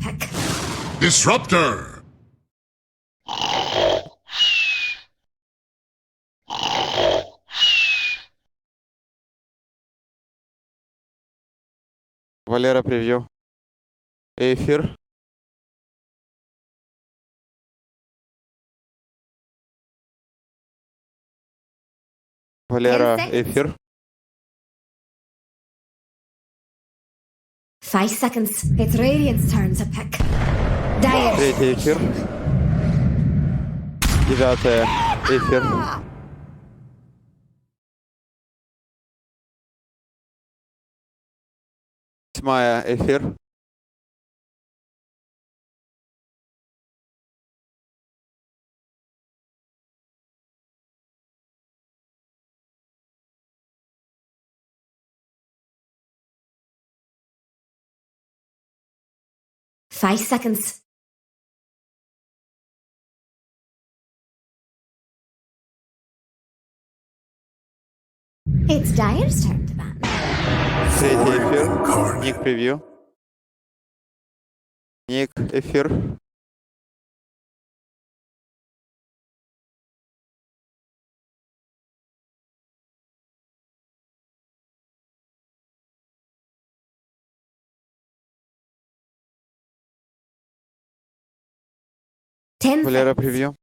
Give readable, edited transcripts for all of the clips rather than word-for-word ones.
pick. Disruptor! Валера, превью. Эфир. Валера, 10 seconds. эфир. 5 seconds. It's Radiant's turn to pick. Dire. Третий эфир. Девятое эфир. Восьмая эфир. Five seconds. It's Dire's turn to ban. Третий эфир. Ник превью. Ник эфир. Валера, превью.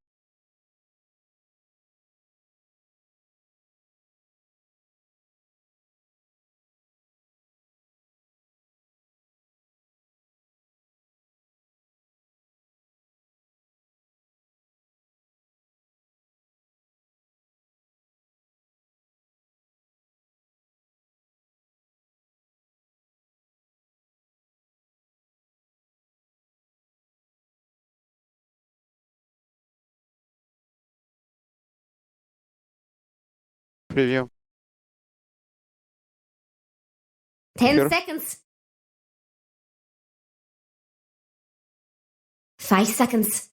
Превью. 10 Sure. seconds. 5 seconds.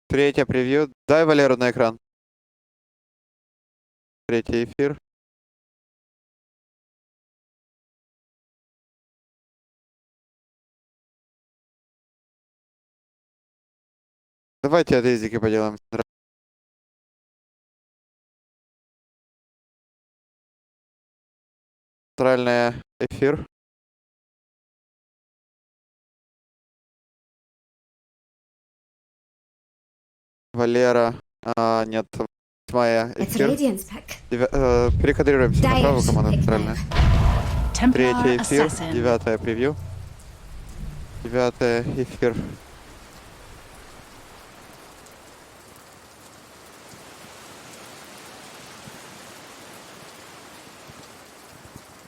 Третье превью. Дай Валеру на экран. Третий эфир. Давайте от языки поделаем. Центральный эфир. Валера. Нет. Восьмая It's эфир. Radiant's pick. Перекодируемся на правую Dire's команду pick центральная. now. Третий Templar эфир. Assassin. Девятое превью. Девятое эфир.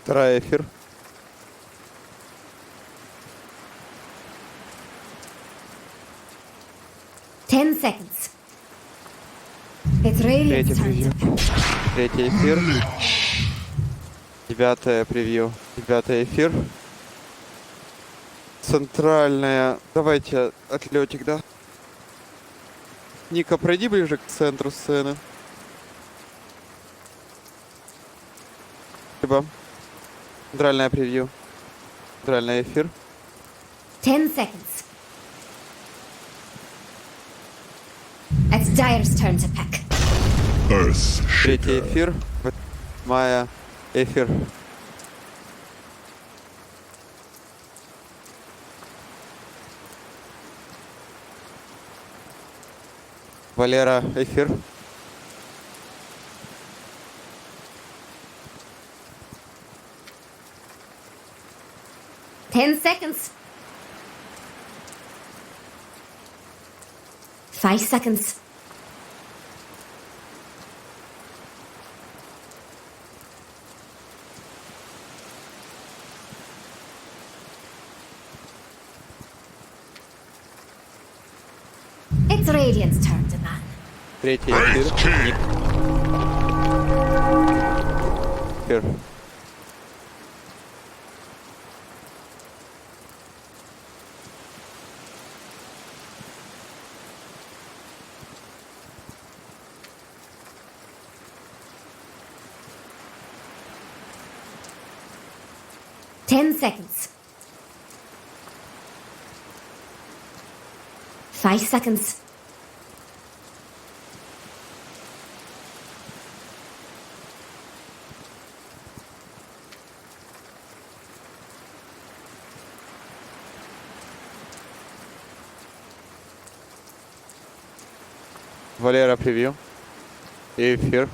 Второй эфир. Ten seconds. It's Третий Radiant's turn превью. to pick. Третий эфир. Девятое превью. Девятый эфир. Центральная. Давайте отлетик, да? Ника, пройди ближе к центру сцены. Спасибо. Центральное превью. Центральный эфир. 10 seconds. It's Dire's turn to pick. Earth Третий Shaker. эфир. Восьмая эфир. Валера, эфир. Ten seconds. 5 seconds. Radiant's turn to man. Третий эфир. Ice King. Эфир. Ten seconds. 5 seconds. Валера превью. И эфир.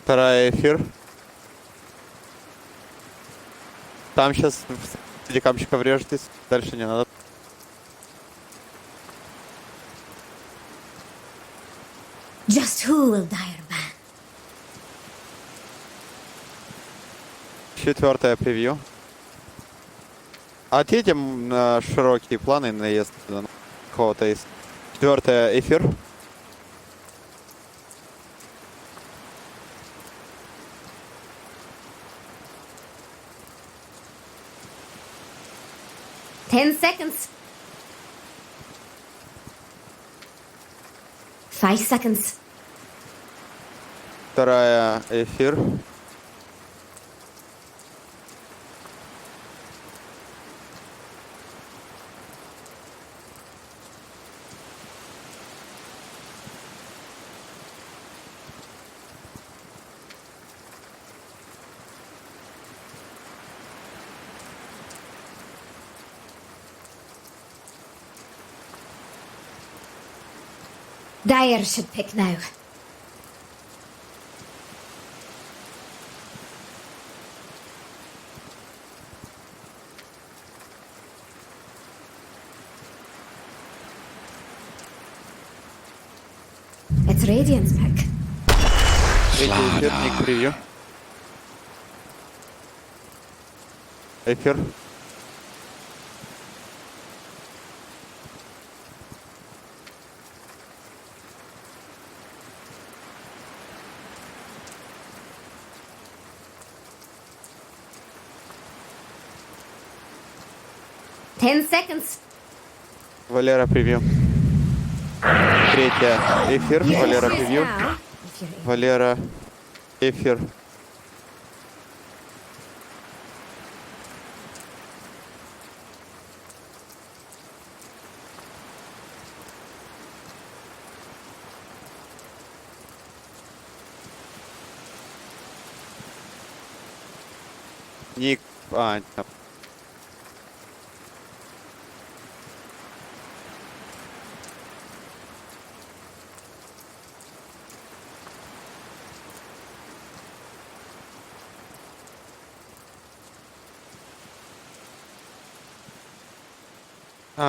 Вторая эфир. Там сейчас среди камчиков режетесь. Дальше не надо. Just who will dire ban? Четвертая превью. Отъедем на широкие планы, наезд на кого-то из. Четвертая эфир. Ten seconds. 5 seconds. Вторая эфир. Dire should pick now. It's Radiant's pick. Третий эфир, ник превью. Эфир. Ten seconds. Валера превью. Третья эфир. Валера Yes, превью. now, if you're able. Валера эфир. Ник. А, там.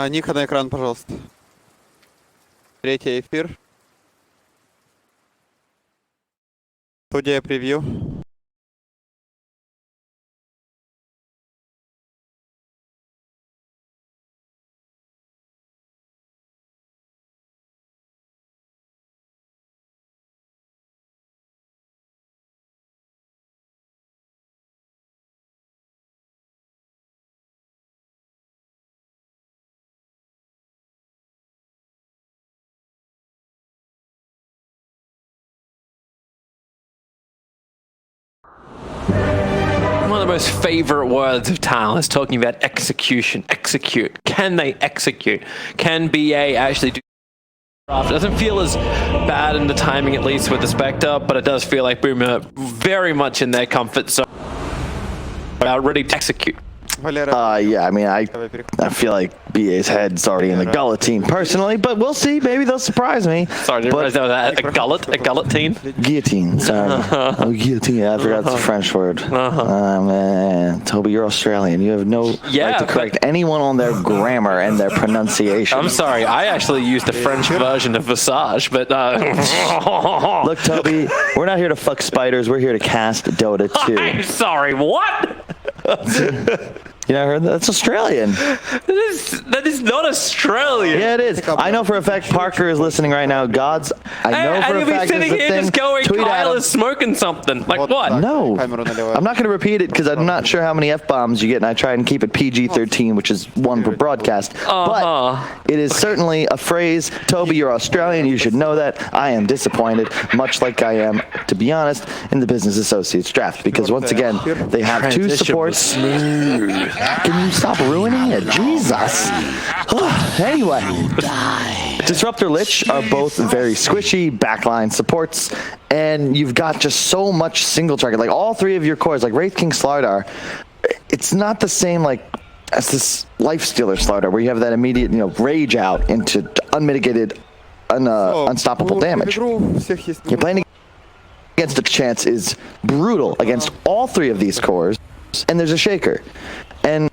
Ника на экран, пожалуйста. Третий эфир. Студия превью. One of the most favorite words of Tal is talking about execution. Execute. Can they execute? Can BA actually do? It doesn't feel as bad in the timing, at least with the Spectre, but it does feel like Boomer very much in their comfort zone, ready to execute. Валера. Yeah, I mean, I feel like BA's head's already in the guillotine personally, but we'll see. Maybe they'll surprise me. Sorry, I didn't realize that was a guillotine. Guillotine, sorry. Oh, guillotine, I forgot it's a French word. Man, Toby, you're Australian. You have no right to correct anyone on their grammar and their pronunciation. I'm sorry, I actually used the French version of Visage, but... Look, Toby, we're not here to fuck spiders. We're here to cast Dota 2. I'm sorry, what? You know, I heard that's Australian. That is not Australian. Yeah, it is. I know for a fact Parker is listening right now. Gods, I know for a and fact he'll be sitting this is here a thing. just going, Tweet at Kyle him. is smoking something. Like what? No, I'm not going to repeat it because I'm not sure how many F-bombs you get, and I try and keep it PG-13, which is one per broadcast. But it is certainly a phrase. Toby, you're Australian. You should know that. I am disappointed, much like I am, to be honest, in the Business Associates draft, because once again, they have two supports. Can you stop ruining it? Jesus. Anyway, Disruptor Lich are both very squishy backline supports, and you've got just so much single target. Like all three of your cores, like Wraith King Slardar, it's not the same like as this Lifestealer Slardar where you have that immediate, you know, rage out into unmitigated, unstoppable damage. You're playing against the chance is brutal against all three of these cores, and there's a Shaker. And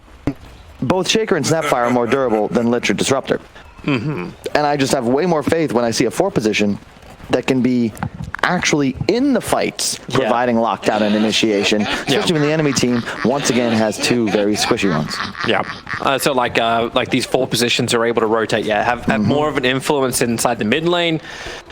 both Shaker and Snapfire are more durable than Lich or Disruptor. And I just have way more faith when I see a 4 position that can be actually in the fights, providing lockdown and initiation, especially when the enemy team once again has two very squishy ones. So like these 4 positions are able to rotate, have more of an influence inside the mid lane.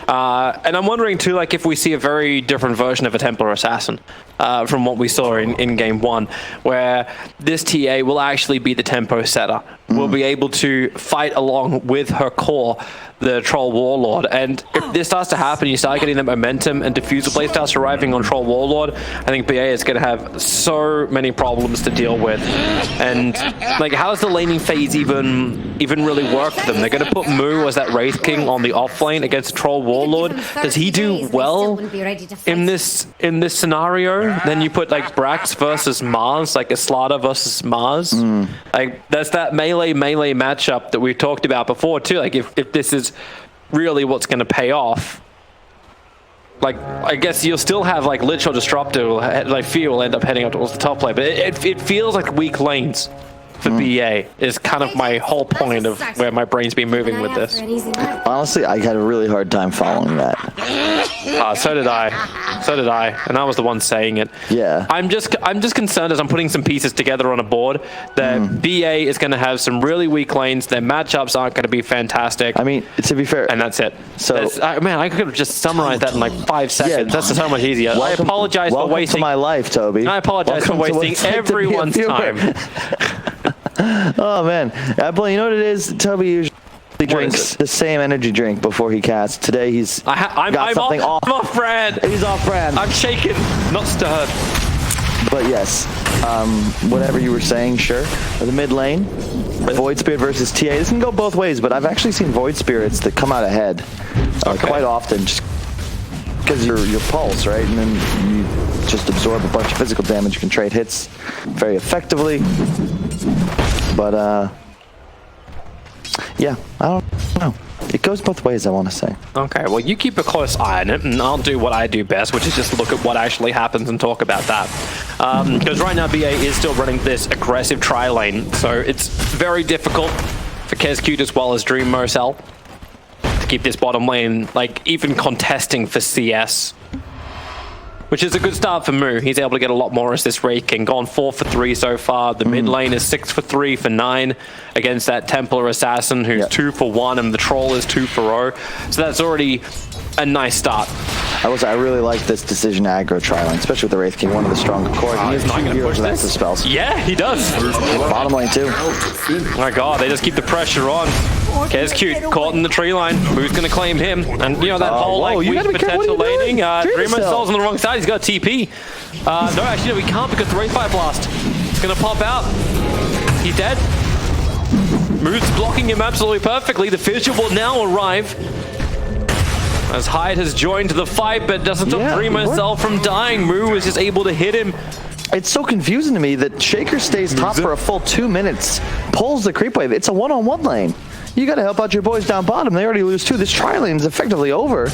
And I'm wondering too, like if we see a very different version of a Templar Assassin from what we saw in game 1, where this TA will actually be the tempo setter. Will be able to fight along with her core, the Troll Warlord. And if this starts to happen, you start getting the momentum and diffuser play starts arriving on Troll Warlord, I think BA is going to have so many problems to deal with. And like, how does the laning phase even really work for them? They're going to put Moo as that Wraith King on the off lane against Troll Warlord. Does he do well in this scenario? Then you put like Brax versus Mars, like a Slardar versus Mars. Like that's that melee matchup that we've talked about before too. Like if this is really what's going to pay off, like I guess you'll still have like Lich or Disruptor, like Fear will end up heading up towards the top lane, but it feels like weak lanes for BA is kind of my whole point of where my brain's been moving with this. Honestly, I had a really hard time following that. So did I, and I was the one saying it. Yeah. I'm just concerned as I'm putting some pieces together on a board that BA is going to have some really weak lanes. Their matchups aren't going to be fantastic. I mean, to be fair, and that's it. So man, I could have just summarized that in like 5 seconds. That's so much easier. I apologize for wasting my life, Toby. I apologize for wasting everyone's time. Oh man, you know what it is? Toby usually drinks the same energy drink before he casts. Today he's I'm off brand. He's off brand. I'm shaken, not stirred. But yes, whatever you were saying, sure. The mid lane, Void Spirit versus TA. This can go both ways, but I've actually seen Void Spirits that come out ahead quite often, just because your pulse, right? And then you just absorb a bunch of physical damage. You can trade hits very effectively. But yeah, I don't know. It goes both ways, I want to say. Okay, well, you keep a close eye on it, and I'll do what I do best, which is just look at what actually happens and talk about that. Because right now, BA is still running this aggressive tri-lane, so it's very difficult for Kezcute as well as Dream Marcel to keep this bottom lane, like, even contesting for CS. Which is a good start for Moo. He's able to get a lot more as this Wraith King. Gone 4 for 3 so far. The mid lane is 6 for 3 for 9 against that Templar Assassin who's 2 for 1, and the Troll is 2 for 0. So that's already a nice start. I really like this decision aggro tri-lane, especially with the Wraith King, one of the stronger cores. He has 2 heroes with active spells. Yeah, he does. Bottom lane too. Oh my god, they just keep the pressure on. Kezcute caught in the tree line. Who's going to claim him? And you know that whole like weak potential laning. Dreamercel's on the wrong side. He's got a TP. No, actually no, we can't because the Wraithfire Blast is going to pop out. He's dead. Moo's blocking him absolutely perfectly. The Fissure will now arrive. As Hyde has joined the fight, but doesn't stop Dreamercel from dying. Moo is just able to hit him. It's so confusing to me that Shaker stays top for a full 2 minutes, pulls the creep wave. It's a one-on-one lane. You got to help out your boys down bottom. They already lose 2. This tri-lane is effectively over,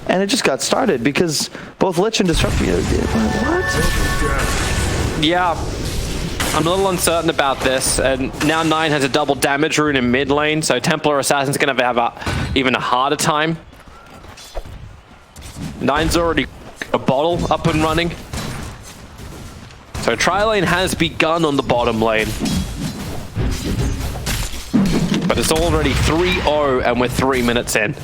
and it just got started because both Lich and Disruptor. What? Yeah, I'm a little uncertain about this. And now 9 has a double damage rune in mid lane, so Templar Assassin's going to have even a harder time. 9's already a bottle up and running. So tri-lane has begun on the bottom lane. But it's already 3-0 and we're 3 minutes in.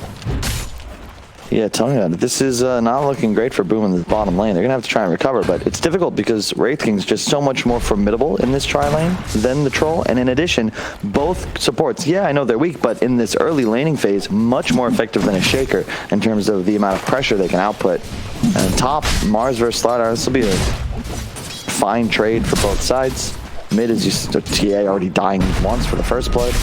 Yeah, tell me about it. This is not looking great for Boom in the bottom lane. They're going to have to try and recover, but it's difficult because Wraith King's just so much more formidable in this tri-lane than the Troll. And in addition, both supports, yeah, I know they're weak, but in this early laning phase, much more effective than a Shaker in terms of the amount of pressure they can output. And top, Mars versus StarLadder, this will be a fine trade for both sides. Mid is just TA already dying once for the first blood.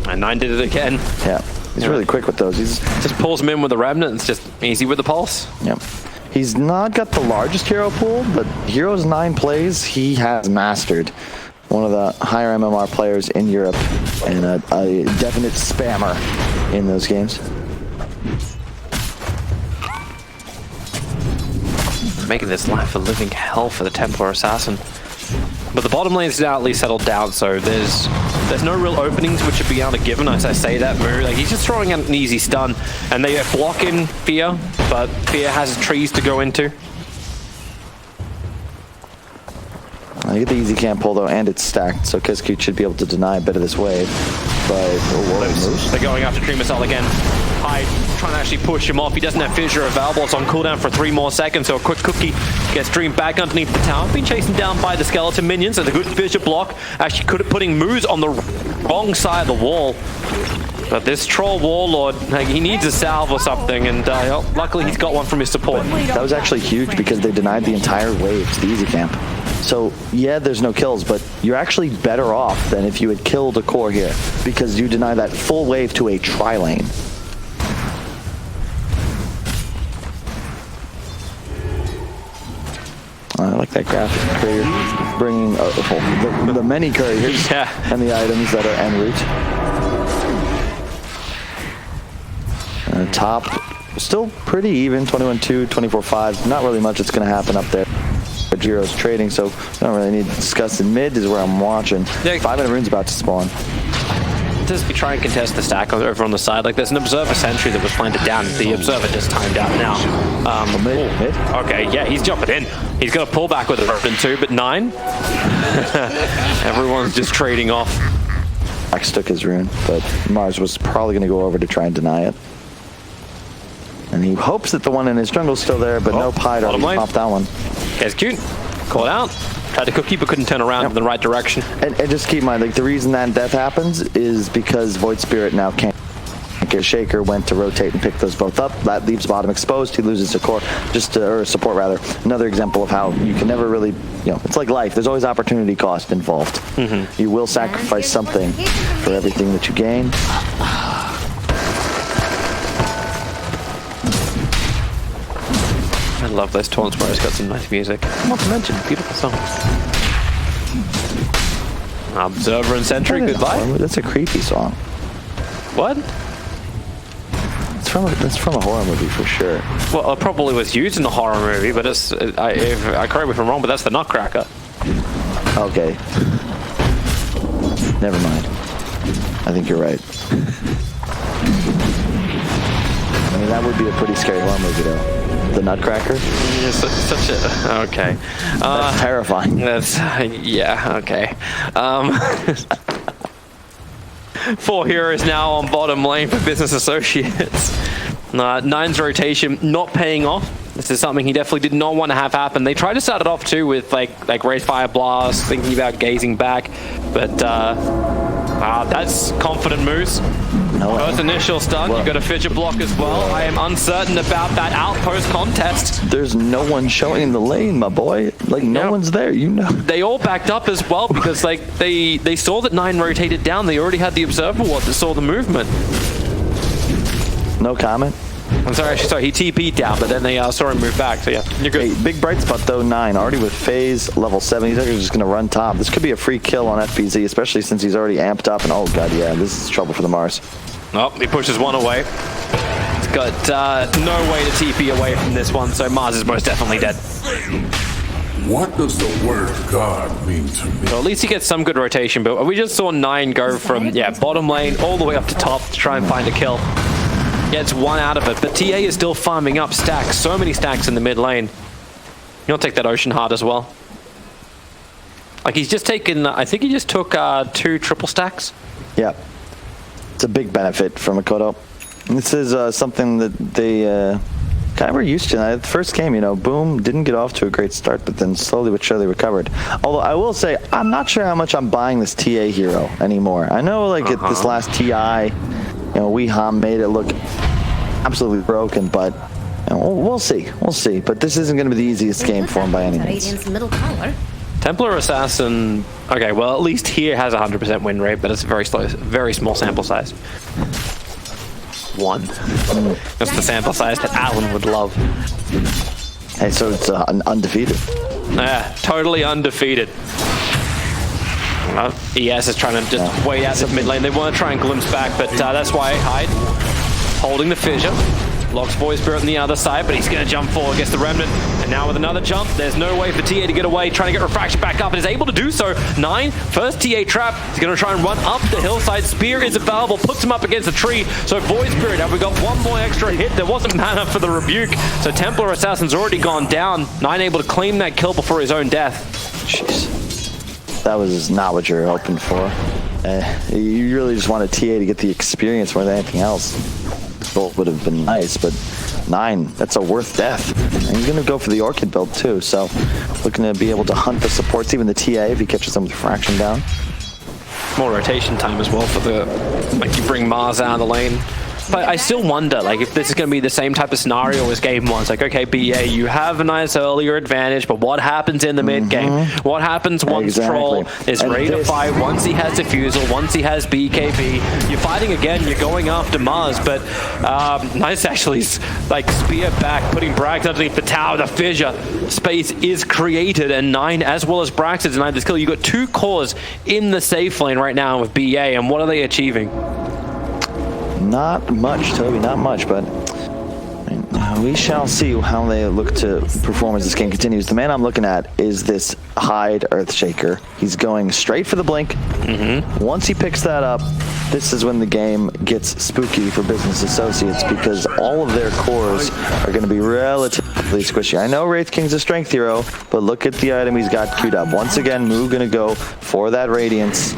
And 9 did it again. Yeah. He's really quick with those. He's just pulls him in with the Remnant. It's just easy with the pulse. Yep. He's not got the largest hero pool, but Heroes 9 plays he has mastered. One of the higher MMR players in Europe and a definite spammer in those games. Making this life a living hell for the Templar Assassin. But the bottom lane's now at least settled down, so there's no real openings which would be able to give him as I say that. Like, he's just throwing out an easy stun, and they block in Fear, but Fear has trees to go into. I get the easy camp pull though, and it's stacked, so Kiskute should be able to deny a bit of this wave. But they're going after Tree Missile again. Hyde trying to actually push him off. He doesn't have Fissure available. It's on cooldown for 3 more seconds, so a quick cookie gets Dream back underneath the tower. Been chasing down by the skeleton minions. There's a good Fissure block. Actually putting Moose on the wrong side of the wall. But this Troll Warlord, like, he needs a salve or something, and luckily he's got one from his support. That was actually huge because they denied the entire wave to the easy camp. So, yeah, there's no kills, but you're actually better off than if you had killed a core here because you deny that full wave to a tri-lane. I like that graphic creator bringing the many couriers and the items that are en route. Top, still pretty even, 21-2, 24-5. Not really much that's going to happen up there. Jiro's trading, so I don't really need to discuss. In mid is where I'm watching. 5-minute rune's about to spawn. Just be trying to contest the stack over on the side. Like, there's an Observer sentry that was planted down. The Observer just timed out now. Mid. Okay, yeah, he's jumping in. He's got a pullback with a Remnant too, but 9. Everyone's just trading off. Max took his rune, but Mars was probably going to go over to try and deny it. And he hopes that the one in his jungle's still there, but no Pied already popped that one. Guy's cute. Caught out. Tried to cookie, but couldn't turn around in the right direction. And just keep in mind, like, the reason that death happens is because Void Spirit now can't get Shaker, went to rotate and pick those both up. That leaves bottom exposed. He loses a core, or support rather. Another example of how you can never really, it's like life. There's always opportunity cost involved. You will sacrifice something for everything that you gain. I love those taunts where it's got some nice music. Not to mention, beautiful song. Observer and Sentry, goodbye. That's a creepy song. What? It's from a horror movie for sure. Well, it probably was used in a horror movie, but it's, I correct me if I'm wrong, but that's the Nutcracker. Okay. Never mind. I think you're right. I mean, that would be a pretty scary horror movie though. The Nutcracker? Yeah, such a... Okay. That's terrifying. That's... Yeah, okay. 4 heroes now on bottom lane for Business Associates. 9's rotation not paying off. This is something he definitely did not want to have happen. They tried to start it off too with like Raise Fire Blast, thinking about gazing back, but that's confident moves. First initial stun, you got a Fidget block as well. I am uncertain about that outpost contest. There's no one showing in the lane, my boy. Like, no one's there, They all backed up as well because like they saw that 9 rotated down. They already had the Observer ward that saw the movement. No comment. I'm sorry, he TP'd down, but then they saw him move back, so yeah, you're good. Hey, big bright spot though, 9, already with phase, level 7, he's actually just going to run top. This could be a free kill on FBZ, especially since he's already amped up, and oh god, yeah, this is trouble for the Mars. Oh, he pushes one away. He's got no way to TP away from this one, so Mars is most definitely dead. What does the word God mean to me? So at least he gets some good rotation, but we just saw 9 go from, bottom lane all the way up to top to try and find a kill. Gets 1 out of it, but TA is still farming up stacks. So many stacks in the mid lane. You'll take that Ocean Heart as well. Like, he's just taken, I think he just took 2 triple stacks. Yeah. It's a big benefit from Makoto. This is something that they kind of were used to. The first game, you know, Boom didn't get off to a great start, but then slowly but surely recovered. Although I will say, I'm not sure how much I'm buying this TA hero anymore. I know, like, at this last TI, you know, Weeham made it look absolutely broken, but you know, we'll see. We'll see. But this isn't going to be the easiest game for him by any means. Radiant's middle tower. Templar Assassin, okay, well, at least here has a 100% win rate, but it's a very small sample size. 1. That's the sample size that Alan would love. Hey, so it's undefeated. Yeah, totally undefeated. ES is trying to just wait out the mid lane. They want to try and glimpse back, but that's why Hyde holding the fissure. Locks Void Spirit on the other side, but he's going to jump forward, gets the Remnant, and now with another jump, there's no way for TA to get away, trying to get Refraction back up, and is able to do so. 9, first TA trap, he's going to try and run up the hillside. Spear is available, puts him up against a tree, so Void Spirit, have we got one more extra hit? There wasn't mana for the rebuke, so Templar Assassin's already gone down. 9 able to claim that kill before his own death. Jeez. That was not what you were hoping for. You really just wanted TA to get the experience more than anything else. Bolt would have been nice, but 9, that's a worth death. And he's going to go for the Orchid build too, so looking to be able to hunt the supports, even the TA if he catches them with Fraction down. More rotation time as well for the, like, you bring Mars out of the lane. But I still wonder, like, if this is going to be the same type of scenario as game 1. It's like, okay, BA, you have a nice earlier advantage, but what happens in the mid game? What happens once Troll is ready to fight, once he has Diffusal, once he has BKB? You're fighting again, you're going after Mars, but Nice actually, like, spear back, putting Brax underneath the tower, the fissure. Space is created, and 9, as well as Brax, is denied this kill. You've got 2 cores in the safe lane right now with BA, and what are they achieving? Not much, Toby, not much, but we shall see how they look to perform as this game continues. The man I'm looking at is this Hyde Earthshaker. He's going straight for the blink. Once he picks that up, this is when the game gets spooky for business associates, because all of their cores are going to be relatively squishy. I know Wraith King's a strength hero, but look at the item he's got queued up. Once again, Moo going to go for that Radiance.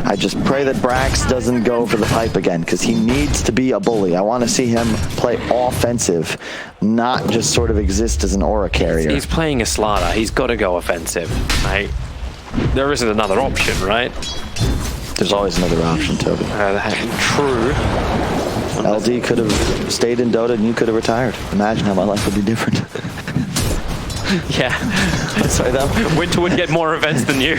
I just pray that Brax doesn't go for the pipe again, because he needs to be a bully. I want to see him play offensive, not just sort of exist as an aura carrier. He's playing a Slardar. He's got to go offensive, right? There isn't another option, right? There's always another option, Toby. True. LD could have stayed in Dota and you could have retired. Imagine how my life would be different. Yeah. Sorry, that Winter would get more events than you.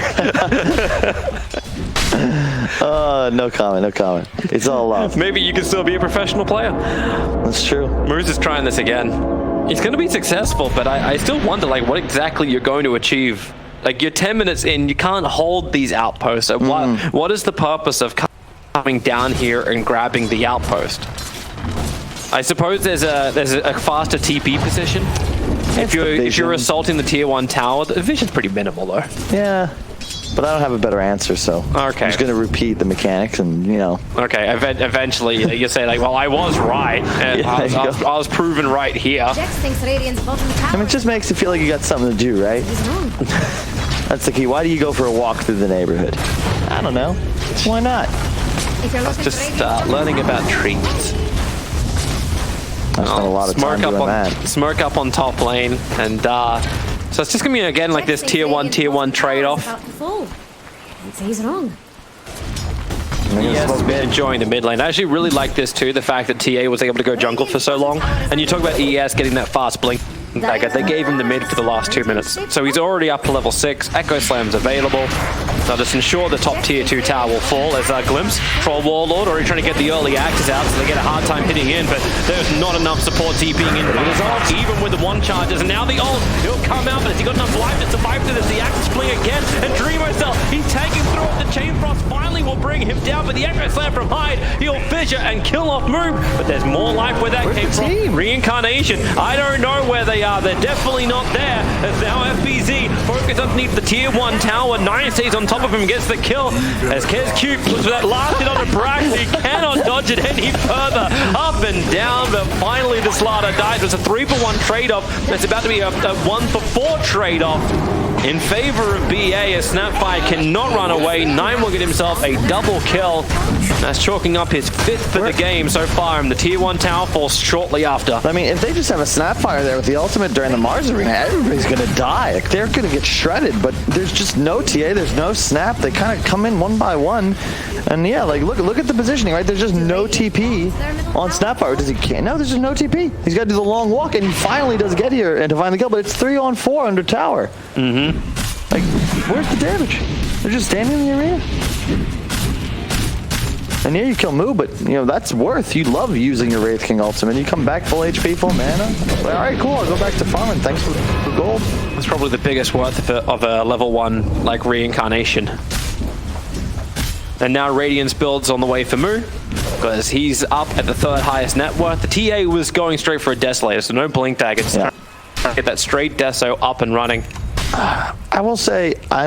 No comment, no comment. It's all love. Maybe you can still be a professional player. That's true. Moose is trying this again. He's going to be successful, but I still wonder, like, what exactly you're going to achieve. Like, you're 10 minutes in, you can't hold these outposts. So what is the purpose of coming down here and grabbing the outpost? I suppose there's a faster TP position. If you're assaulting the tier 1 tower, the vision's pretty minimal though. Yeah, but I don't have a better answer, so okay. I'm just going to repeat the mechanics and, you know. Okay, eventually you say, like, well, I was right, and Yeah, I was proven right here. Jax thinks Radiant's bottom tower. I mean, it just makes you feel like you got something to do, right? He's wrong. That's the key. Why do you go for a walk through the neighborhood? I don't know. Why not? If you're looking Just for Radiant's learning about trees. I spent a lot of time doing that. Smoke up on top lane, and so it's just gonna be again like this tier 1 trade-off. He's wrong. Yes, has been enjoying the mid lane. I actually really like this too, the fact that TA was able to go jungle for so long. And you talk about ES getting that fast blink. They gave him the mid for the last 2 minutes. So he's already up to level 6. Echo Slam's available. Now just ensure the top tier 2 tower will fall as a glimpse. Troll Warlord already trying to get the early axes out, so they get a hard time hitting in, but there's not enough support TPing in fast, even with the 1 charges. And now the ult, he'll come out, but has he got enough life to survive through this? The axes fling again, and Dreamo Cell, he's taking through it. The Chain Frost finally will bring him down, but the Echo Slam from Hyde, he'll fissure and kill off Move. But there's more life where that came from. Reincarnation, I don't know where they are. They're definitely not there. As now FBZ focus underneath the tier 1 tower. 9 stays on top of him, gets the kill. As KezQ looks for that last hit on a Brax, he cannot dodge it any further. Up and down, but finally the Slardar dies. It's a 3-for-1 trade-off. It's about to be a 1-for-4 trade-off. in favor of BA as Snapfire cannot run away. 9 will get himself a double kill. That's chalking up his 5th for the game so far, and the Tier 1 tower falls shortly after. I mean, if they just have a Snapfire there with the ultimate during the Mars arena, everybody's going to die. Like, they're going to get shredded, but there's just no TA, there's no Snap. They kind of come in one by one. And yeah, like, look at the positioning, right? There's just no TP on Snapfire. Does he can't? No, there's just no TP. He's got to do the long walk, and he finally does get here and to find the kill, but it's 3-on-4 under tower. Like, where's the damage? They're just standing in the arena. And yeah, you kill Moo, but you know that's worth. You love using your Wraith King ultimate. You come back full HP, full mana. Like, all right, cool. I'll go back to farming. Thanks for the gold. That's probably the biggest worth of a level 1 like reincarnation. And now Radiance builds on the way for Moo, because he's up at the 3rd highest net worth. The TA was going straight for a Desolator, so no Blink Dagger. Yeah. Get that straight Deso up and running. I will say, I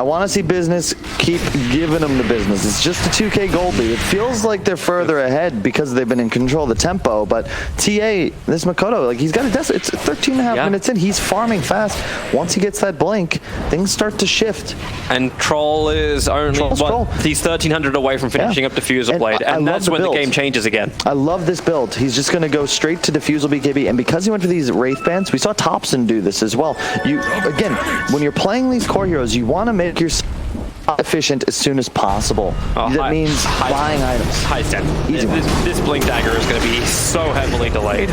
want to see business keep giving them the business. It's just a 2K gold lead. It feels like they're further ahead because they've been in control of the tempo, but TA, this Makoto, like he's got a Deso. It's 13 and a half minutes in. He's farming fast. Once he gets that blink, things start to shift. And Troll is only, he's 1,300 away from finishing up Diffusal Blade, and that's when the game changes again. I love this build. He's just going to go straight to Diffusal BKB, and because he went for these Wraith bands, we saw Thompson do this as well. Again, when you're playing these core heroes, you want to make yourself efficient as soon as possible. That means buying items. High step. This Blink Dagger is going to be so heavily delayed.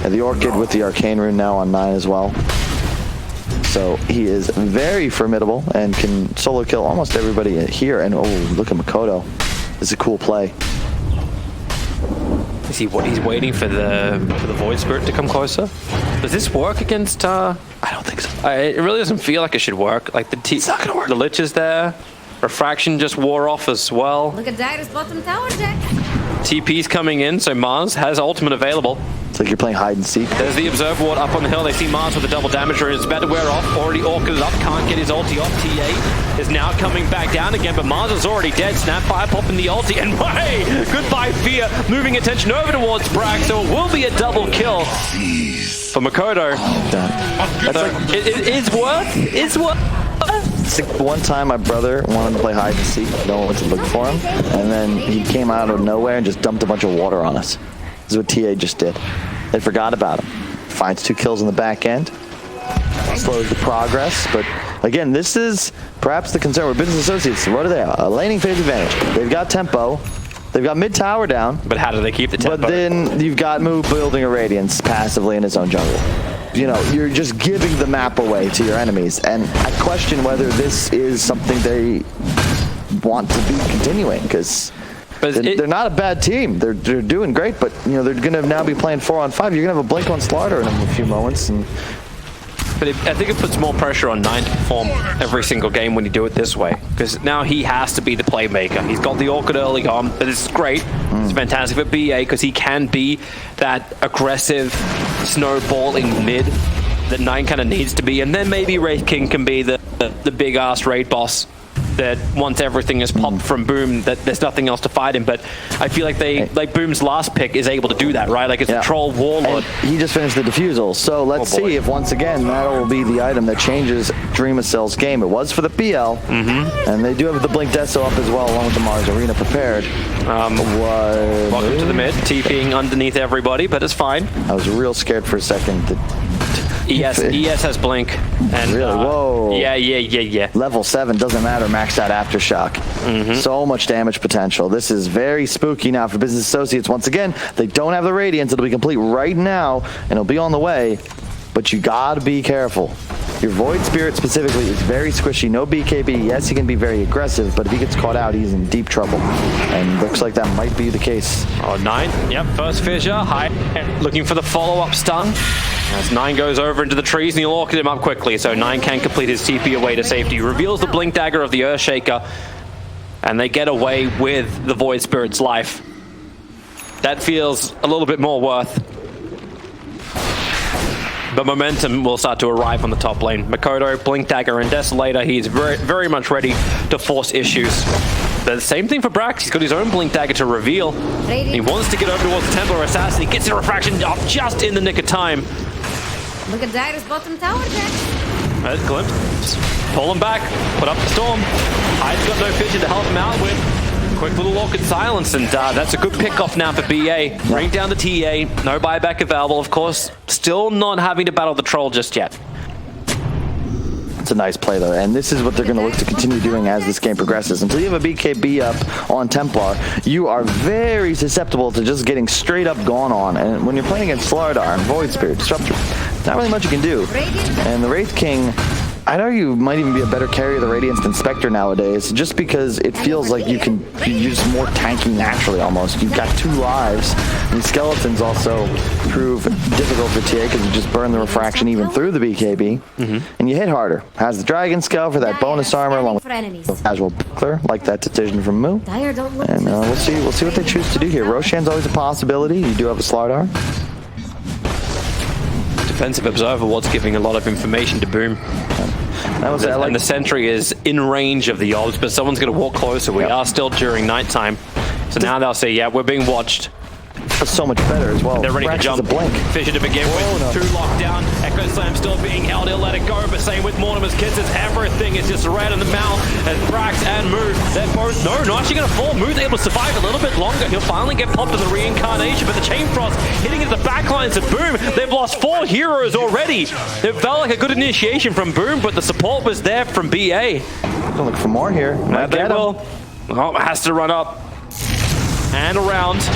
And the Orchid with the Arcane Rune now on 9 as well. So he is very formidable and can solo kill almost everybody here. And oh, look at Makoto. This is a cool play. Is he what? He's waiting for the Void Spirit to come closer. Does this work against? I don't think so. It really doesn't feel like it should work. Like it's not gonna work. The Lich is there. Refraction just wore off as well. Look at Dyer's bottom tower, Jack. TP's coming in, so Mars has ultimate available. It's like you're playing hide and seek. There's the Observer Ward up on the hill. They see Mars with a double damage rune. It's about to wear off. Already orchided up. Can't get his ulti off. TA is now coming back down again, but Mars is already dead. Snapfire popping the ulti. And hey, goodbye Fear. Moving attention over towards Bragg, so it will be a double kill for Makoto. That's like, It's worth. It's like one time my brother wanted to play hide and seek. No one went to look for him. And then he came out of nowhere and just dumped a bunch of water on us. This is what TA just did. They forgot about him. Finds 2 kills in the back end. Slows the progress. But again, this is perhaps the concern with Business Associates. What are they? A laning phase advantage. They've got tempo. They've got mid tower down. But how do they keep the tempo? But then you've got Moo building a Radiance passively in his own jungle. You know, you're just giving the map away to your enemies. And I question whether this is something they want to be continuing, because they're not a bad team. They're doing great, but you know they're going to now be playing 4-on-5. You're going to have a Blink on Slardar in a few moments. But I think it puts more pressure on 9 to perform every single game when you do it this way, because now he has to be the playmaker. He's got the Orchid early on, but this is great. It's fantastic for BA because he can be that aggressive snowballing mid that 9 kind of needs to be, and then maybe Wraith King can be the big ass raid boss that once everything is popped from Boom, that there's nothing else to fight him. But I feel like Boom's last pick is able to do that, right? Like it's a Troll Warlord. And he just finished the Diffusal. So let's see if once again that will be the item that changes Dreamacell's game. It was for the PL, and they do have the Blink Deso up as well, along with the Mars Arena prepared. Welcome to the mid, TPing underneath everybody, but it's fine. I was real scared for a second that ES has Blink. And, really? Whoa. Yeah. Level 7, doesn't matter, maxed out Aftershock. So much damage potential. This is very spooky now for Business Associates. Once again, they don't have the Radiance. It'll be complete right now, and it'll be on the way. But you gotta be careful. Your Void Spirit specifically is very squishy. No BKB. Yes, he can be very aggressive, but if he gets caught out, he's in deep trouble. And looks like that might be the case. Oh, 9. Yep, first fissure. High. Looking for the follow-up stun. As 9 goes over into the trees, and he'll orchid him up quickly, so 9 can complete his TP away to safety. Reveals the Blink Dagger of the Earthshaker, and they get away with the Void Spirit's life. That feels a little bit more worth. But momentum will start to arrive on the top lane. Makoto, Blink Dagger, and Desolator. He's very, very much ready to force issues. The same thing for Brax. He's got his own Blink Dagger to reveal. He wants to get over towards the Templar Assassin. He gets a refraction off just in the nick of time. Look at Dyer's bottom tower, Jack. Glimpse. Pull him back. Put up the storm. Hyde's got no Fissure to help him out with. Quick little Orchid Silence, and that's a good pick-off now for BA. Bring down the TA. No buyback available, of course. Still not having to battle the troll just yet. It's a nice play, though, and this is what they're going to look to continue doing as this game progresses. Until you have a BKB up on Templar, you are very susceptible to just getting straight up gone on. And when you're playing against STARLADDER and Void Spirit Disruptor, not really much you can do. And the Wraith King, I'd argue, might even be a better carrier of the Radiance than Spectre nowadays, just because it feels like you're just more tanky naturally almost. You've got 2 lives, and skeletons also prove difficult for TA because you just burn the refraction even through the BKB, and you hit harder. Has the Dragon Scale for that bonus armor along with casual buckler, like that decision from Moo. And we'll see what they choose to do here. Roshan's always a possibility. You do have a SLARDAR. Defensive Observer Ward's giving a lot of information to Boom. And the sentry is in range of the obs, but someone's going to walk closer. We are still during nighttime. So now they'll say, yeah, we're being watched. That's so much better as well. They're ready to jump. Blink. Fissure to begin with. 2 locked down. Echo Slam still being held. He'll let it go, but same with Mortimer's Kisses. Everything is just red in the mouth. And Brax and Moo, they're both, no, not actually going to fall. Moo's able to survive a little bit longer. He'll finally get popped in the reincarnation, but the Chain Frost hitting into the backlines of Boom. They've lost 4 heroes already. It felt like a good initiation from Boom, but the support was there from BA. Don't look for more here. They will. Oh, has to run up and around.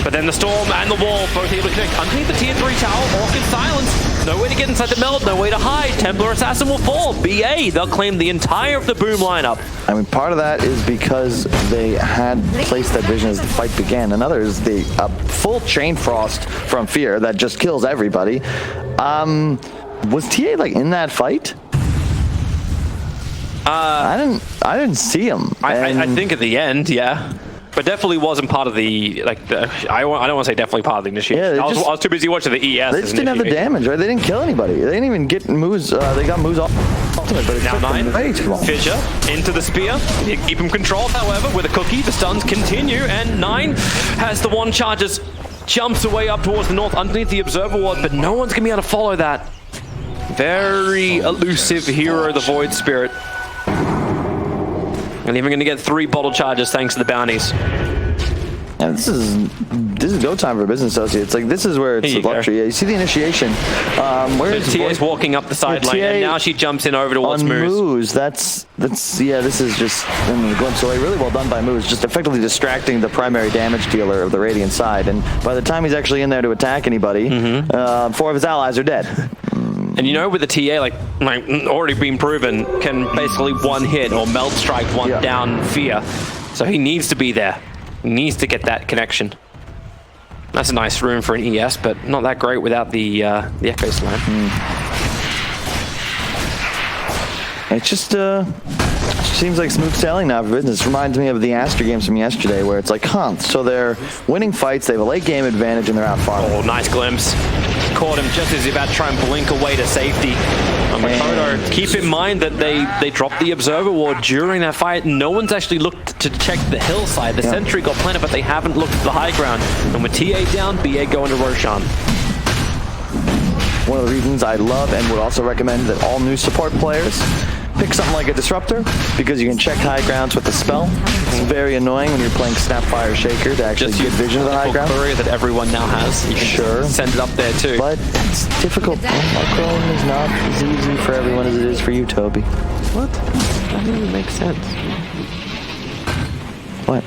But then the storm and the wall both able to connect underneath the tier 3 tower. Orchid Silence. No way to get inside the meld, no way to hide. Templar Assassin will fall. BA, they'll claim the entire of the Boom lineup. I mean, part of that is because they had placed that vision as the fight began. Another is the full Chain Frost from Fear that just kills everybody. Was TA like in that fight? I didn't see him. I think at the end, yeah. But definitely wasn't part of the, like, I don't want to say definitely part of the initiation. Yeah, I was too busy watching the ES. They just didn't have the damage, right? They didn't kill anybody. They didn't even get Moo's, they got Moo's ultimate, but it now took 9, them way too long. Fissure into the spear. You keep him controlled, however, with a cookie. The stuns continue, and 9 has the 1 charges, jumps away up towards the north underneath the Observer Ward, but no one's going to be able to follow that. Very elusive hero, the Void Spirit. And even going to get 3 bottle charges thanks to the bounties. Yeah, this is go time for business associates. Like, this is where it's luxury. Yeah, you see the initiation. Where is TA's walking up the side lane, and now she jumps in over towards Moose. That's yeah. This is just a glimpse away. Really well done by Moose, just effectively distracting the primary damage dealer of the Radiant side. And by the time he's actually in there to attack anybody, 4 of his allies are dead. And you know, with the TA, like already been proven, can basically 1 hit or melt strike 1 down Fear. So he needs to be there. He needs to get that connection. That's a nice room for an ES, but not that great without the Echo Slam. It just seems like smooth sailing now for business. Reminds me of the Aster games from yesterday, where it's like, so they're winning fights, they have a late game advantage, and they're out far. Oh, nice glimpse. Caught him just as he's about to try and blink away to safety. Keep in mind that they dropped the Observer Ward during that fight. No one's actually looked to check the hillside. The sentry got planted, but they haven't looked at the high ground. And with TA down, BA going to Roshan. One of the reasons I love and would also recommend that all new support players pick something like a Disruptor, because you can check high grounds with the spell. It's very annoying when you're playing Snapfire Shaker to actually get vision of the high ground. That everyone now has. You can send it up there too. But it's difficult. Macron is not as easy for everyone as it is for you, Toby. What? That doesn't even make sense. What?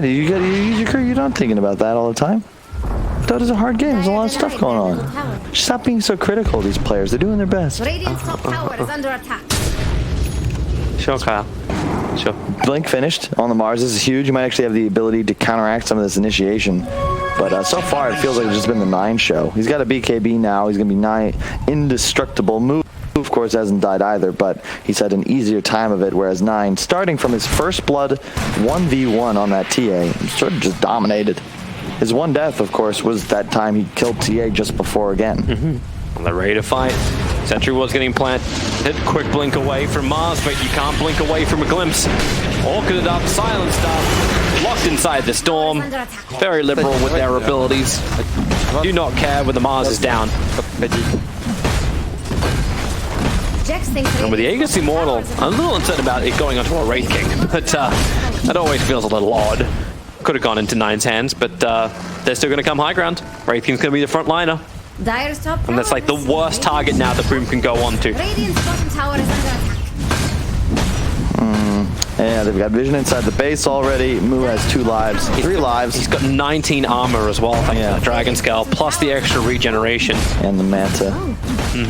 You gotta use your career. You're not thinking about that all the time. Dota's a hard game. There's a lot of stuff going on. Stop being so critical of these players. They're doing their best. Radiant's top tower is under attack. Sure, Kyle. Sure. Blink finished on the Mars. This is huge. You might actually have the ability to counteract some of this initiation. But so far, it feels like it's just been the 9 show. He's got a BKB now. He's going to be 9 indestructible. Move, of course, hasn't died either, but he's had an easier time of it, whereas 9, starting from his first blood 1v1 on that TA, sort of just dominated. His 1 death, of course, was that time he killed TA just before again. They're ready to fight. Sentry was getting planted. Quick blink away from Mars, but you can't blink away from a glimpse. Orchid up, silenced up, locked inside the storm. Very liberal with their abilities. Do not care when the Mars is down. Jax thinks And with the Aegis Immortal, I'm a little uncertain about it going onto a Wraith King, but that always feels a little odd. Could have gone into Nine's hands, but they're still going to come high ground. Wraith King's going to be the front liner. Dire's top And that's like the worst target now that Boom can go on to. Radiant's bottom tower is under attack. Yeah, they've got vision inside the base already. Mu has 2 lives, 3 lives. He's got 19 armor as well, thanks to the Dragon Scale, plus the extra regeneration. And the Manta,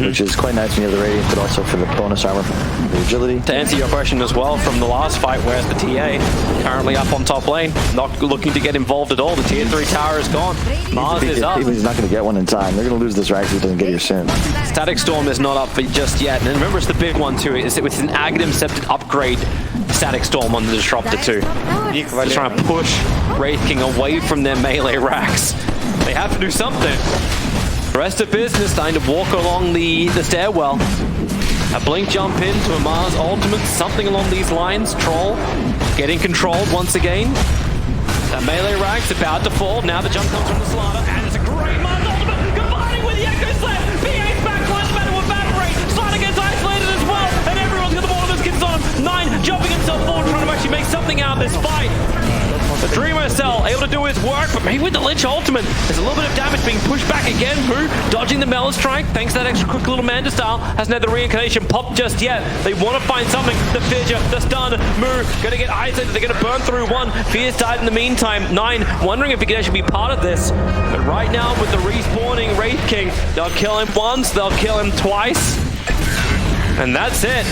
which is quite nice when you have the Radiant, but also for the bonus armor, the agility. To answer your question as well from the last fight, where's the TA? Currently up on top lane, not looking to get involved at all. The tier 3 tower is gone. Mars is up. He's not going to get one in time. They're going to lose this rack if he doesn't get here soon. Static Storm is not up for just yet. And remember, it's the big one too, is it with an Aghanim Scepter upgrade, Static Storm on the Disruptor too. They're trying to push Wraith King away from their melee racks. They have to do something. The rest of business starting to walk along the stairwell. A blink jump into a Mars ultimate, something along these lines. Troll getting controlled once again. That melee rack's about to fall. Now the jump comes from the Slardder, and it's a great Mars ultimate combining with the Echo Slam. BA's back close, matter with evaporate. Slardder gets isolated as well, and everyone's got the ball of his kids on him. Nine jumping himself forward, trying to actually make something out of this fight. The Dreamer Cell able to do his work, but maybe with the Lich ultimate, there's a little bit of damage being pushed back again. Who dodging the Melee Strike, thanks to that extra quick little Manta style, hasn't had the reincarnation pop just yet. They want to find something. The Fissure, the stun, Mu gonna get isolated. They're gonna burn through one. Fierce died in the meantime. Nine wondering if he can actually be part of this, but right now with the respawning Wraith King, they'll kill him once, they'll kill him twice, and that's it.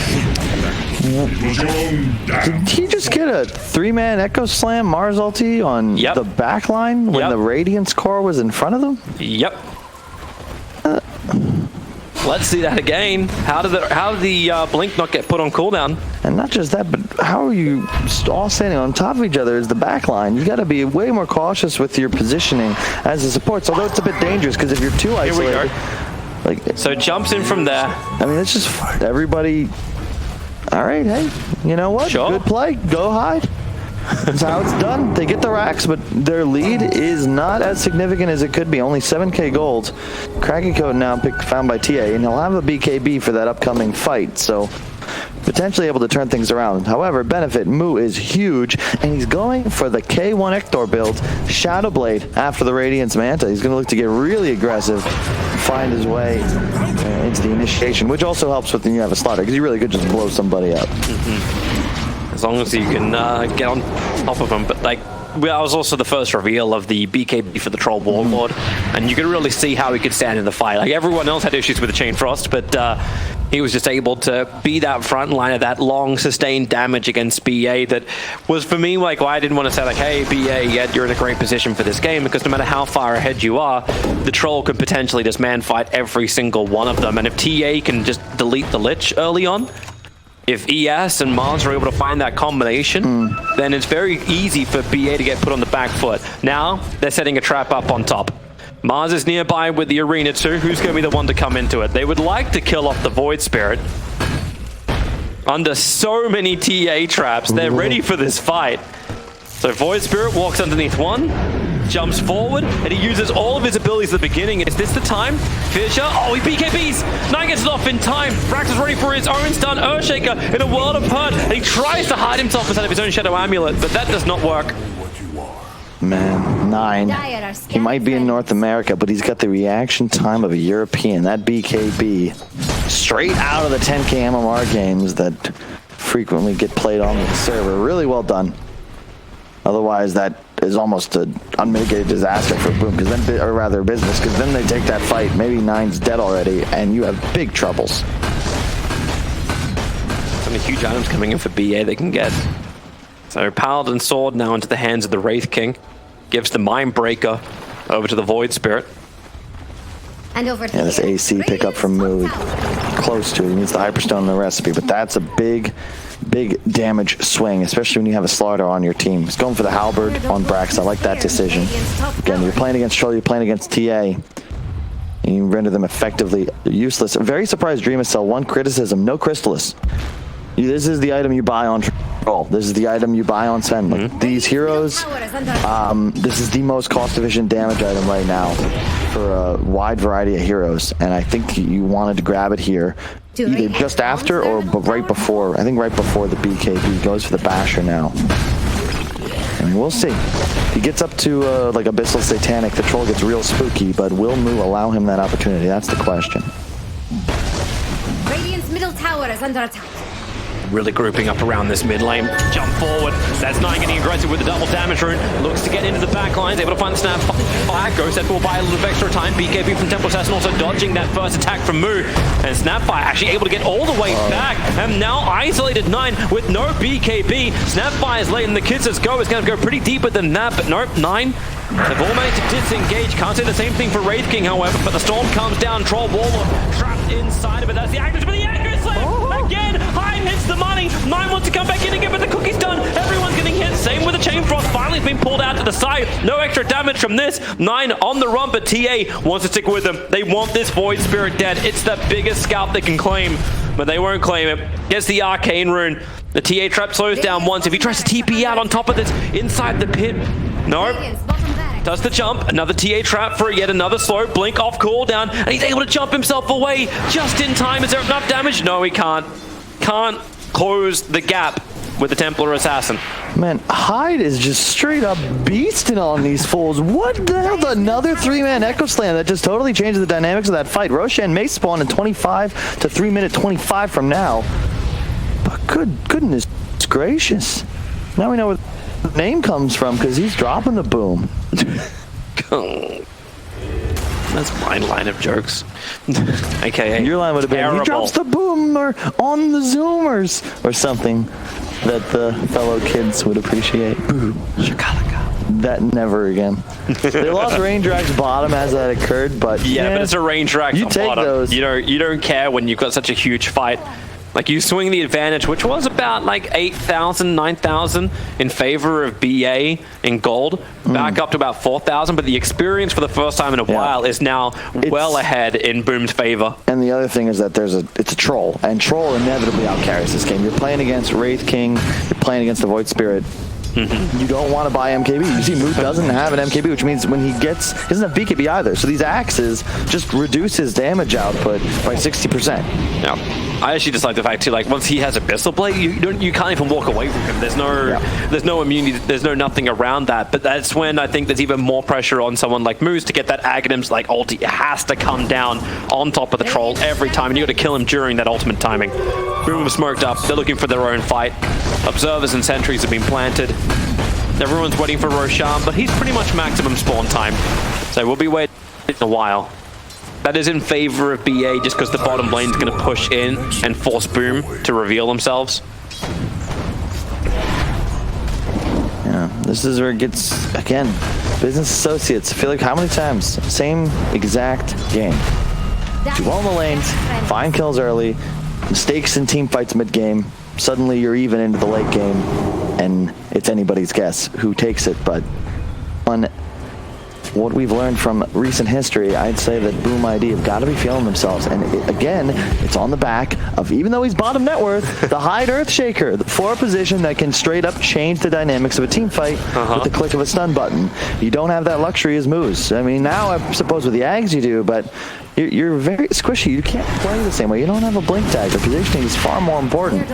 Did he just get a 3-man Echo Slam Mars ulti on the back line when the Radiance core was in front of them? Yep. Let's see that again. How did the blink not get put on cooldown? And not just that, but how are you all standing on top of each other as the back line? You got to be way more cautious with your positioning as a support. Although it's a bit dangerous because if you're too isolated, like so jumps in from there. I mean, it's just everybody. All right, hey, you know what? Sure. Good play. Go hide. That's how it's done. They get the racks, but their lead is not as significant as it could be. Only 7k gold. Kraken Code now found by TA, and he'll have a BKB for that upcoming fight, so potentially able to turn things around. However, benefit, Mu is huge, and he's going for the K1 Ektor build, Shadowblade, after the Radiance Manta. He's going to look to get really aggressive, find his way into the initiation, which also helps with when you have a slaughter, because you really could just blow somebody up. As long as you can get on top of him. But like, that was also the first reveal of the BKB for the Troll Warlord, and you could really see how he could stand in the fight. Like, everyone else had issues with the Chain Frost, but he was just able to be that front line of that long sustained damage against BA that was, for me, like, why I didn't want to say like, hey BA, yeah, you're in a great position for this game, because no matter how far ahead you are, the Troll can potentially just man fight every single one of them. And if TA can just delete the Lich early on, if ES and Mars are able to find that combination, then it's very easy for BA to get put on the back foot. Now, they're setting a trap up on top. Mars is nearby with the arena too. Who's going to be the one to come into it? They would like to kill off the Void Spirit. Under so many TA traps, they're ready for this fight. So Void Spirit walks underneath one, jumps forward, and he uses all of his abilities at the beginning. Is this the time? Fissure, oh, he BKBs! Nine gets it off in time. Frax is ready for his own stun. Earthshaker in a world of hurt, and he tries to hide himself inside of his own Shadow Amulet, but that does not work. Man, Nine. He might be in North America, but he's got the reaction time of a European. That BKB, straight out of the 10K MMR games that frequently get played on the server. Really well done. Otherwise, that is almost an unmitigated disaster for Boom, because then, or rather business, because then they take that fight. Maybe Nine's dead already, and you have big troubles. So many huge items coming in for BA they can get. So Paladin Sword now into the hands of the Wraith King. Gives the Mind Breaker over to the Void Spirit. And over to this AC pickup from Mu, close to it. He needs the Hyperstone in the recipe, but that's a big damage swing, especially when you have a Slaughter on your team. He's going for the Halberd on Brax. I like that decision. Again, you're playing against Troll, you're playing against TA. And you render them effectively useless. I'm very surprised Dreamer Cell, one criticism, no Crystallis. This is the item you buy on Troll. This is the item you buy on Sven. Like, these heroes, this is the most cost-efficient damage item right now for a wide variety of heroes. And I think you wanted to grab it here either just after or right before. I think right before the BKB. Goes for the basher now. And we'll see. If he gets up to like Abyssal Satanic, the troll gets real spooky, but will Moo allow him that opportunity? That's the question. Radiant's middle tower is under attack. Really grouping up around this mid lane. Jump forward. That's Nine getting aggressive with the double damage rune. Looks to get into the back lines. Able to find the snap fire. Ghost will buy a little bit extra time. BKB from Temple Assassin also dodging that first attack from Moo. And Snapfire actually able to get all the way back. And now isolated Nine with no BKB. Snapfire is letting the Kisses go. It's going to go pretty deeper than that. But nope, Nine. They've all managed to disengage. Can't say the same thing for Wraith King, however. But the storm comes down. Troll Warlord trapped inside of it. That's the Agnes. But the Agnes again. Hyde hits the money. Nine wants to come back in again, but the cookie's done. Everyone's getting hit. Same with the Chain Frost. Finally been pulled out to the side. No extra damage from this. Nine on the run, but TA wants to stick with them. They want this Void Spirit dead. It's the biggest scalp they can claim, but they won't claim it. Gets the Arcane Rune. The TA trap slows down once. If he tries to TP out on top of this, inside the pit. Nope. Does the jump. Another TA trap for yet another slow. Blink off cooldown. And he's able to jump himself away just in time. Is there enough damage? No, he can't. Can't close the gap with the Templar Assassin. Man, Hyde is just straight up beasting on these fools. What the hell? Another 3-man Echo Slam that just totally changes the dynamics of that fight. Roshan may spawn in 25 to 3-minute 25 from now. But goodness gracious. Now we know where the name comes from because he's dropping the boom. That's my line of jokes. AKA your line would have been, terrible. He drops the boom or on the Zoomers or something that the fellow kids would appreciate. Boom. Shakalaka. That never again. They lost Rain Drag's bottom as that occurred, but yeah, but it's a Rain Drag's you take bottom. those. You don't care when you've got such a huge fight. Like, you swing the advantage, which was about like 8,000, 9,000 in favor of BA in gold, back up to about 4,000, but the experience for the first time in a while is now well ahead in Boom's favor. And the other thing is that it's a troll, and troll inevitably outcarries this game. You're playing against Wraith King, you're playing against the Void Spirit. You don't want to buy MKB. You see, Moot doesn't have an MKB, which means when he doesn't have BKB either. So these axes just reduce his damage output by 60%. Yeah, I actually just like the fact too. Like, once he has Abyssal Blade, you can't even walk away from him. There's no immunity. There's no nothing around that. But that's when I think there's even more pressure on someone like Moose to get that Aghanim's like ulti. It has to come down on top of the troll every time, and you got to kill him during that ultimate timing. Boom smoked up. They're looking for their own fight. Observers and sentries have been planted. Everyone's waiting for Roshan, but he's pretty much maximum spawn time. So we'll be waiting a while. That is in favor of BA just because the bottom lane's going to push in and force Boom to reveal themselves. Yeah, this is where it gets, again, business associates. I feel like how many times? Same exact game. Do well in the lanes, find kills early, mistakes in team fights mid-game. Suddenly you're even into the late game, and it's anybody's guess who takes it. But on what we've learned from recent history, I'd say that Boom ID have got to be feeling themselves. And again, it's on the back of, even though he's bottom net worth, the Hyde Earthshaker for a position that can straight up change the dynamics of a team fight with the click of a stun button. You don't have that luxury as Moose. I mean, now I suppose with the Ags you do, but you're very squishy. You can't play the same way. You don't have a blink tag. Your positioning is far more important.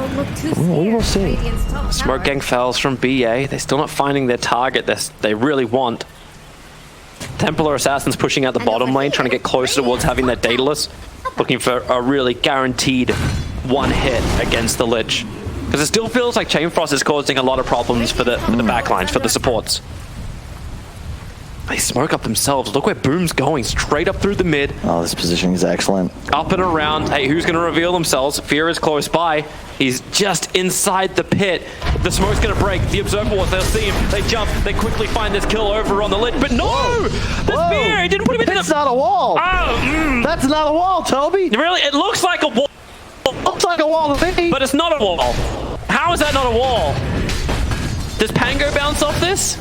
We will see. Smoke Gang fells from BA. They're still not finding their target they really want. Templar Assassins pushing out the bottom lane, trying to get closer towards having that Daedalus, looking for a really guaranteed one hit against the Lich. Because it still feels like Chain Frost is causing a lot of problems for the backlines, for the supports. They smoke up themselves. Look where Boom's going, straight up through the mid. Oh, this positioning is excellent. Up and around. Hey, who's going to reveal themselves? Fear is close by. He's just inside the pit. The smoke's going to break. The Observer Wars, they'll see him. They jump. They quickly find this kill over on the lid. But no! The Fear! He didn't put him into the... That's not a wall! That's not a wall, Toby! Really? It looks like a wall. It looks like a wall to me! But it's not a wall. How is that not a wall? Does Pango bounce off this?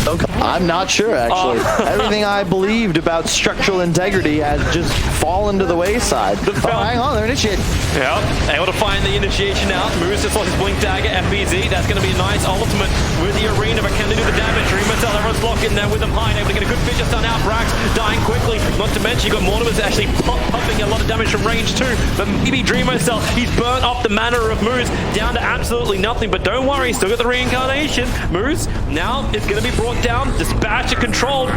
Okay. I'm not sure, actually. Everything I believed about structural integrity has just fallen to the wayside. Hang on, they're initiating. Yeah, able to find the initiation out. Moves just lost his blink dagger, FBZ. That's going to be a nice ultimate with the arena, but can they do the damage? Remacell, everyone's locked in there with them high, able to get a good fissure stun out. Brax dying quickly. Not to mention, you got Mortimer's actually pumping a lot of damage from range too. But maybe Dreamcell, he's burnt off the mana of Moose down to absolutely nothing. But don't worry, still got the reincarnation. Moose now is going to be brought down, dispatched and controlled.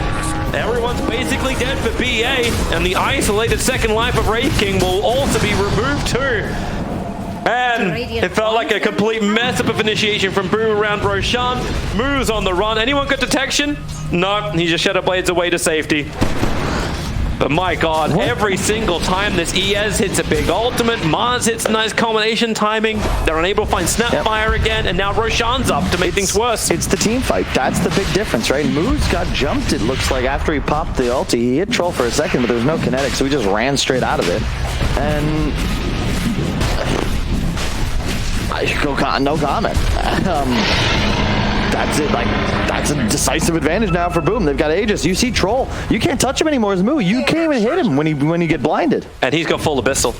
Everyone's basically dead for BA, and the isolated second life of Wraith King will also be removed too. And it felt like a complete mess up of initiation from Boo around Roshan. Moves on the run. Anyone got detection? No, he just Shadow Blades away to safety. But my god, every single time this ES hits a big ultimate, Mars hits a nice combination timing, they're unable to find Snapfire again, and now Roshan's up to make things worse. It's the team fight. That's the big difference, right? Moose got jumped, it looks like, after he popped the ulti. He hit Troll for a second, but there was no kinetic, so he just ran straight out of it. And no comment. That's it. Like, that's a decisive advantage now for Boom. They've got Aegis. You see Troll. You can't touch him anymore as a move. You can't even hit him when you get blinded. And he's got full Abyssal.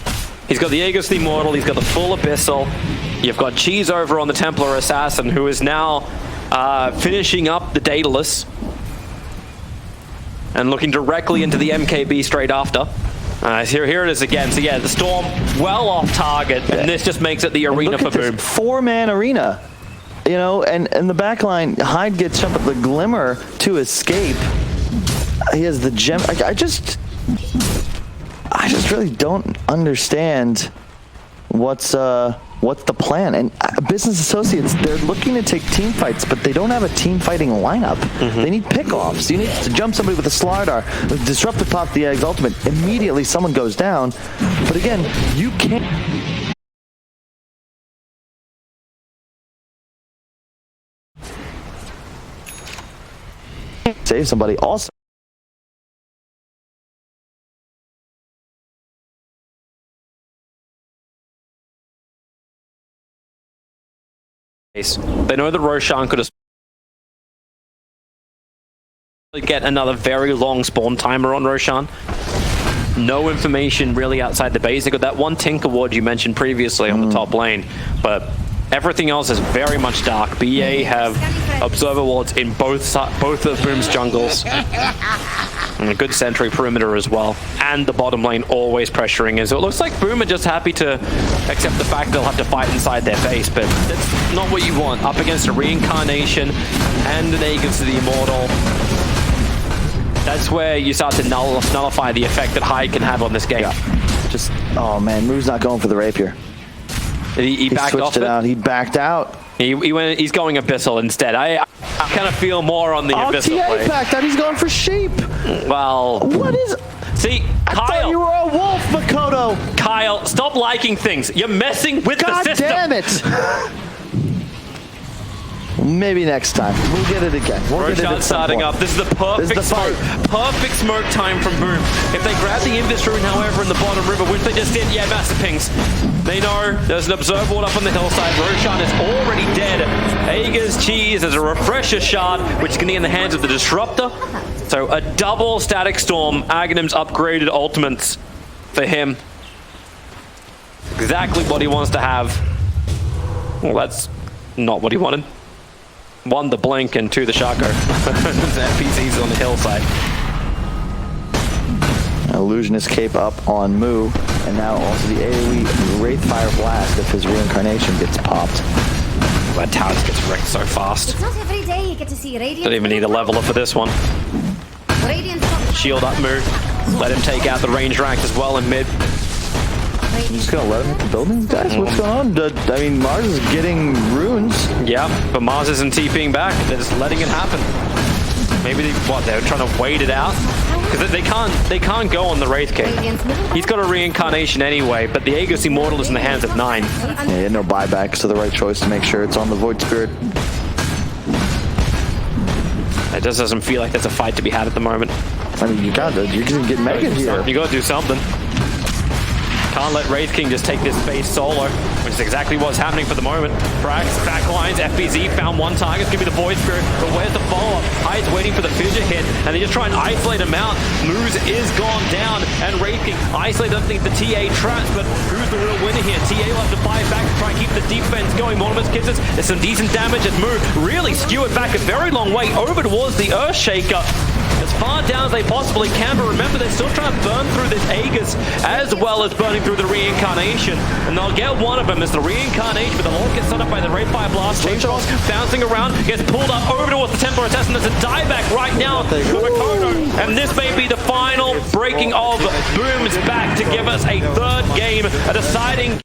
He's got the Aegis the Immortal. He's got the full Abyssal. You've got Cheese over on the Templar Assassin, who is now finishing up the Daedalus and looking directly into the MKB straight after. Here it is again. So yeah, the Storm well off target, and this just makes it the arena for Boom. 4-man arena. You know, and the back line, Hyde gets jumped at the Glimmer to escape. He has the gem. I just really don't understand what's the plan. And Business Associates, they're looking to take team fights, but they don't have a team fighting lineup. They need pickoffs. You need to jump somebody with a Slardar, with Disruptive Pop the Eggs ultimate. Immediately someone goes down. But again, you can't. Save somebody. Also, they know that Roshan could have get another very long spawn timer on Roshan. No information really outside the base. They got that one Tinker Ward you mentioned previously on the top lane, but everything else is very much dark. BA have Observer Wards in both of Boom's jungles. And a good sentry perimeter as well. And the bottom lane always pressuring in. So it looks like Boom are just happy to accept the fact they'll have to fight inside their base, but that's not what you want. Up against a Reincarnation and an Aegis to the Immortal. That's where you start to nullify the effect that Hyde can have on this game. Yeah. Just, oh man, Moo's not going for the Rapier. He backed off it out. He backed out. He's going Abyssal instead. I kind of feel more on the Abyssal play. Backed out. He's going for sheep. Well, what is? See, I Kyle, thought you were a wolf, Makoto. Kyle, stop liking things. You're messing with the system. God damn it. Maybe next time. We'll get it again. Roshan's starting up. This is the perfect smoke. Perfect smoke time from Boom. If they grab the Invis rune, however, in the bottom river, which they just did, yeah, massive pings. They know there's an Observer Ward up on the hillside. Roshan is already dead. Aegis Cheese as a refresher shard, which can be in the hands of the Disruptor. So a double Static Storm. Aghanim's upgraded ultimates for him. Exactly what he wants to have. Well, that's not what he wanted. 1, the blink, and 2, the Shaco. NPCs on the hillside. Illusionist cape up on Moo, and now also the AoE Wraithfire Blast if his reincarnation gets popped. That tower just gets wrecked so fast. It's not every day you get to see Radiant. Don't even need a leveler for this one. Shield up Moo. Let him take out the range rank as well in mid. I'm just gonna let him hit the buildings, guys? What's going on? I mean, Mars is getting runes. Yeah, but Mars isn't TPing back. They're just letting it happen. Maybe they're trying to wait it out? Because they can't go on the Wraith King. He's got a reincarnation anyway, but the Aegis Immortal is in the hands of 9. Yeah, no buybacks, so the right choice to make sure it's on the Void Spirit. It just doesn't feel like there's a fight to be had at the moment. I mean, you can get mega here. You gotta do something. Can't let Wraith King just take this base solo, which is exactly what's happening for the moment. Brax, backlines, FBZ found one target. It's going to be the Void Spirit, but where's the follow-up? Hyde's waiting for the fissure hit, and they just try and isolate him out. Moose is gone down, and Wraith King isolated underneath the TA traps, but who's the real winner here? TA will have to fight back to try and keep the defense going. Mortimer's Kisses, there's some decent damage as Moo really skewered back a very long way over towards the Earthshaker. As far down as they possibly can, but remember they're still trying to burn through this Aegis as well as burning through the Reincarnation. And they'll get one of them as the Reincarnation, but the Lord gets set up by the Ray-Fire Blast. Chainsaws bouncing around, gets pulled up over towards the Templar Assassin. There's a dieback right now for Makoto. And this may be the final breaking of Boom's back to give us a third game, a deciding